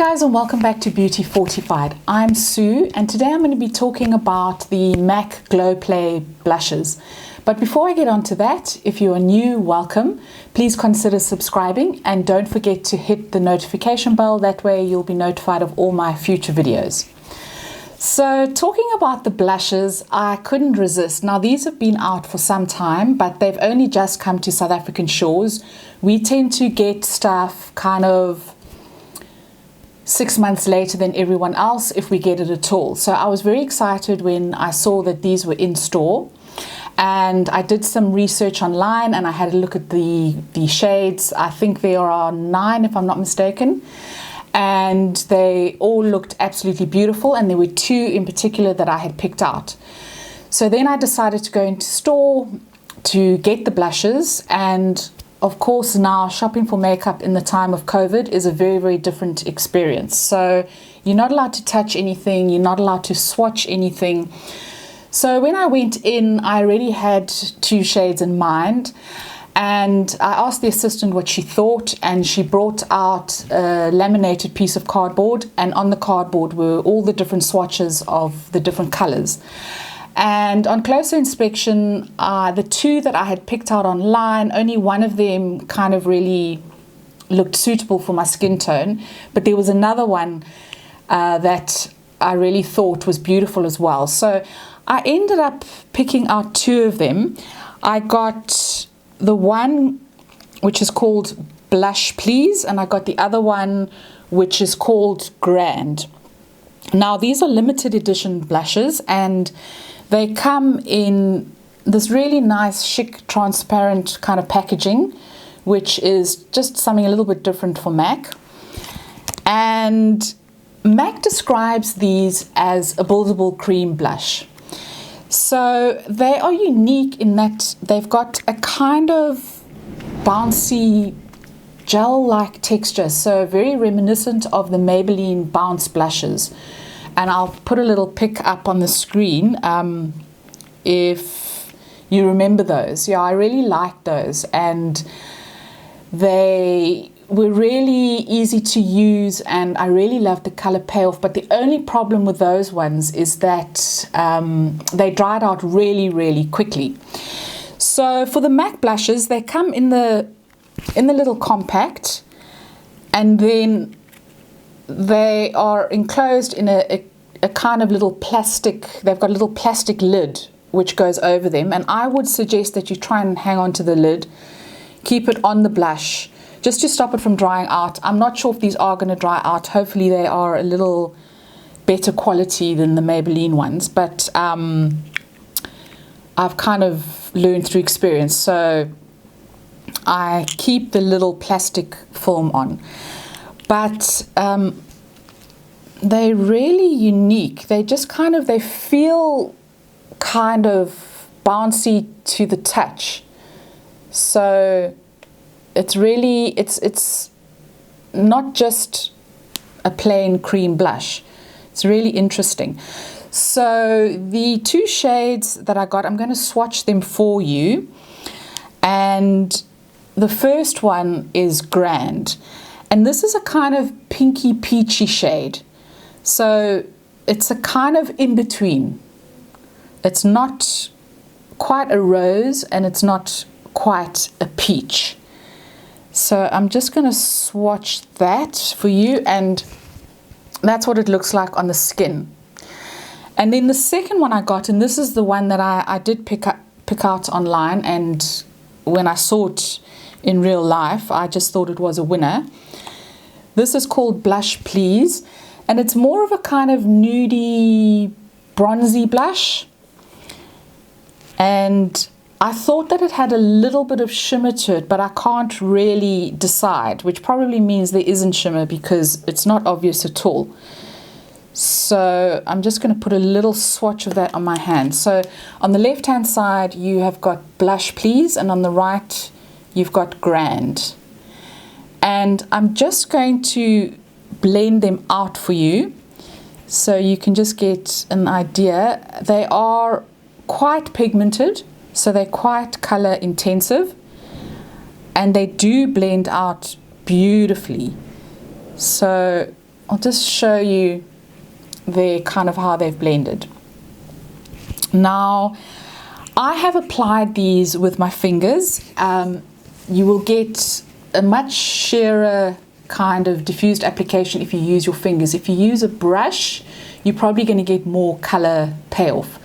guys, and welcome back to Beauty Fortified. I'm Sue, and today I'm going to be talking about the MAC Glow Play blushes. But before I get on to that, if you are new, welcome. Please consider subscribing and don't forget to hit the notification bell. That way you'll be notified of all my future videos. So talking about the blushes, I couldn't resist. Now these have been out for some time, but they've only just come to South African shores. We tend to get stuff kind of 6 months later than everyone else, if we get it at all. So I was very excited when I saw that these were in store, and I did some research online and I had a look at the shades. I think there are 9 if I'm not mistaken, and they all looked absolutely beautiful, and there were 2 in particular that I had picked out. So then I decided to go into store to get the blushes, and of course, now shopping for makeup in the time of COVID is a very, very different experience. So you're not allowed to touch anything, you're not allowed to swatch anything. So when I went in, I already had 2 shades in mind, and I asked the assistant what she thought, and she brought out a laminated piece of cardboard, and on the cardboard were all the different swatches of the different colors. And on closer inspection, the 2 that I had picked out online, only one of them kind of really looked suitable for my skin tone, but there was another one that I really thought was beautiful as well. So I ended up picking out 2 of them. I got the one which is called Blush Please, and I got the other one which is called Grand. Now these are limited edition blushes, and they come in this really nice, chic, transparent kind of packaging, which is just something a little bit different for MAC. And MAC describes these as a buildable cream blush. So they are unique in that they've got a kind of bouncy gel-like texture, so very reminiscent of the Maybelline Bounce blushes. And I'll put a little pic up on the screen if you remember those. Yeah, I really liked those, and they were really easy to use, and I really loved the color payoff. But the only problem with those ones is that they dried out really, really quickly. So for the MAC blushes, they come in the little compact, and then they are enclosed in a kind of little plastic, they've got a little plastic lid which goes over them, and I would suggest that you try and hang on to the lid, keep it on the blush, just to stop it from drying out. I'm not sure if these are going to dry out. Hopefully they are a little better quality than the Maybelline ones, but I've kind of learned through experience, so I keep the little plastic film on. But they're really unique. They just kind of, they feel kind of bouncy to the touch. So it's really, it's not just a plain cream blush. It's really interesting. So the 2 shades that I got, I'm going to swatch them for you. And the first one is Grand. And this is a kind of pinky peachy shade. So it's a kind of in between. It's not quite a rose and it's not quite a peach. So I'm just going to swatch that for you, and that's what it looks like on the skin. And then the second one I got, and this is the one that I did pick out online, and when I saw it in real life, I just thought it was a winner. This is called Blush Please, and it's more of a kind of nudie, bronzy blush. And I thought that it had a little bit of shimmer to it, but I can't really decide, which probably means there isn't shimmer because it's not obvious at all. So I'm just going to put a little swatch of that on my hand. So on the left hand side you have got Blush Please, and on the right you've got Grand. And I'm just going to blend them out for you so you can just get an idea. They are quite pigmented, so they're quite color intensive, and they do blend out beautifully. So I'll just show you their kind of how they've blended. Now, I have applied these with my fingers. You will get a much sheerer kind of diffused application if you use your fingers. If you use a brush, you're probably going to get more color payoff.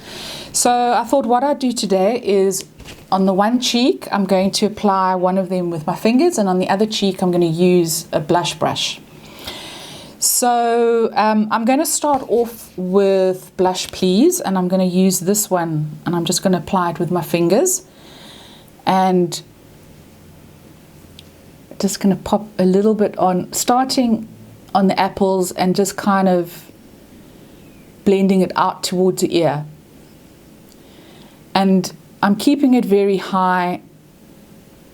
So I thought what I'd do today is on the one cheek, I'm going to apply one of them with my fingers, and on the other cheek, I'm going to use a blush brush. So I'm going to start off with Blush Please, and I'm going to use this one, and I'm just going to apply it with my fingers, and just going to pop a little bit on, starting on the apples and just kind of blending it out towards the ear. And I'm keeping it very high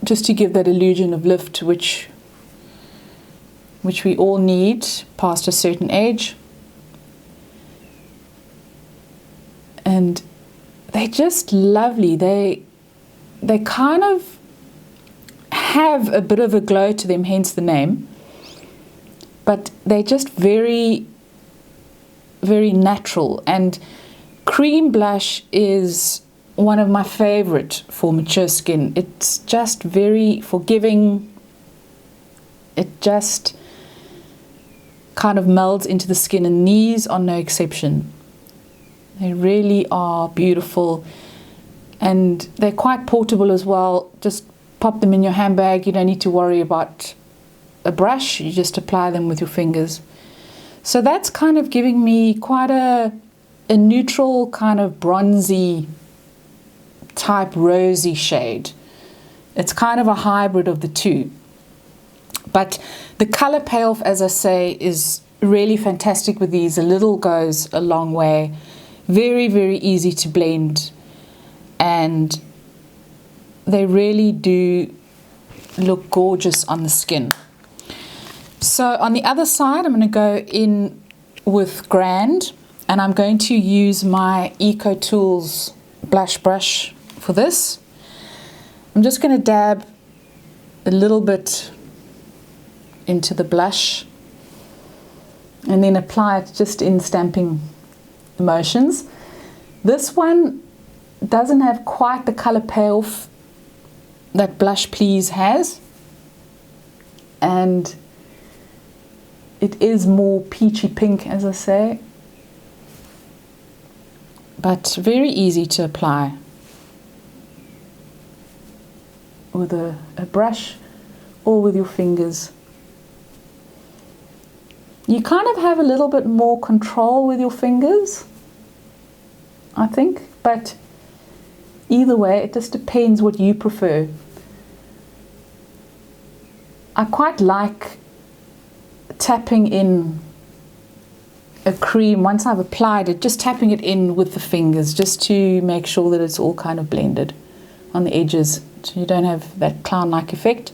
just to give that illusion of lift which we all need past a certain age. And they're just lovely. They kind of have a bit of a glow to them, hence the name. But they're just very, very natural. And cream blush is one of my favorite for mature skin. It's just very forgiving. It just kind of melds into the skin, and these are no exception. They really are beautiful, and they're quite portable as well. Just pop them in your handbag. You don't need to worry about a brush. You just apply them with your fingers. So that's kind of giving me quite a neutral kind of bronzy type rosy shade. It's kind of a hybrid of the two. But the color payoff, as I say, is really fantastic with these. A little goes a long way. Very, very easy to blend. And they really do look gorgeous on the skin. So on the other side, I'm going to go in with Grand. And I'm going to use my EcoTools blush brush for this. I'm just going to dab a little bit into the blush and then apply it just in stamping motions. This one doesn't have quite the color payoff that Blush Please has, and it is more peachy pink, as I say, but very easy to apply with a brush or with your fingers. You kind of have a little bit more control with your fingers, I think, but either way, it just depends what you prefer. I quite like tapping in a cream once I've applied it, just tapping it in with the fingers just to make sure that it's all kind of blended on the edges, so you don't have that clown-like effect.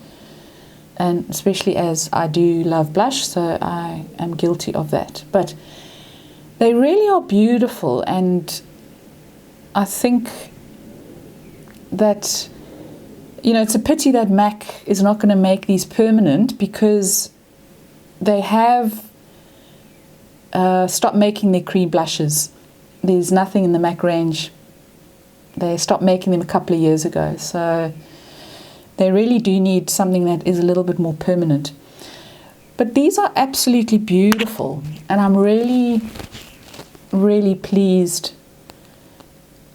And especially as I do love blush, so I am guilty of that. But they really are beautiful, and I think that, you know, it's a pity that MAC is not going to make these permanent, because they have stopped making their cream blushes. There's nothing in the MAC range. They stopped making them a couple of years ago, so they really do need something that is a little bit more permanent. But these are absolutely beautiful, and I'm really, really pleased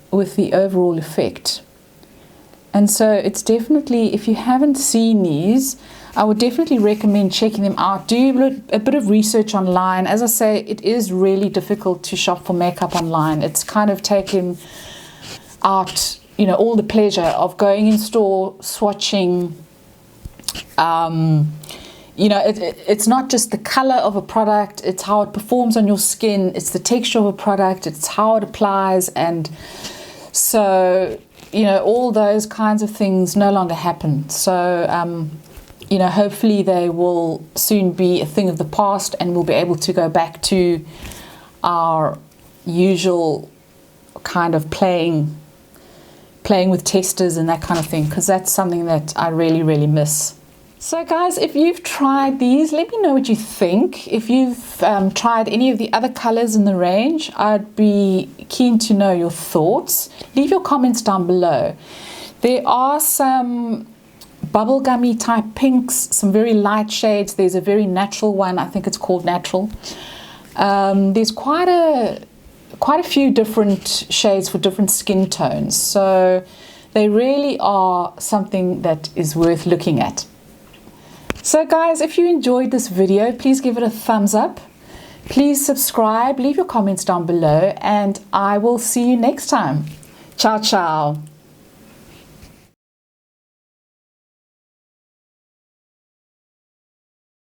with the overall effect. And so it's definitely, if you haven't seen these, I would definitely recommend checking them out. Do a bit of research online. As I say, it is really difficult to shop for makeup online. It's kind of taken out, you know, all the pleasure of going in store, swatching. You know, it's not just the color of a product, it's how it performs on your skin, it's the texture of a product, it's how it applies. And so, you know, all those kinds of things no longer happen. So, you know, hopefully they will soon be a thing of the past, and we'll be able to go back to our usual kind of playing with testers and that kind of thing, because that's something that I really, really miss. So guys, if you've tried these, let me know what you think. If you've tried any of the other colors in the range, I'd be keen to know your thoughts. Leave your comments down below. There are some bubblegummy type pinks, some very light shades. There's a very natural one, I think it's called Natural. There's quite a few different shades for different skin tones, so they really are something that is worth looking at. So guys, if you enjoyed this video, please give it a thumbs up. Please subscribe, leave your comments down below, and I will see you next time. Ciao, ciao.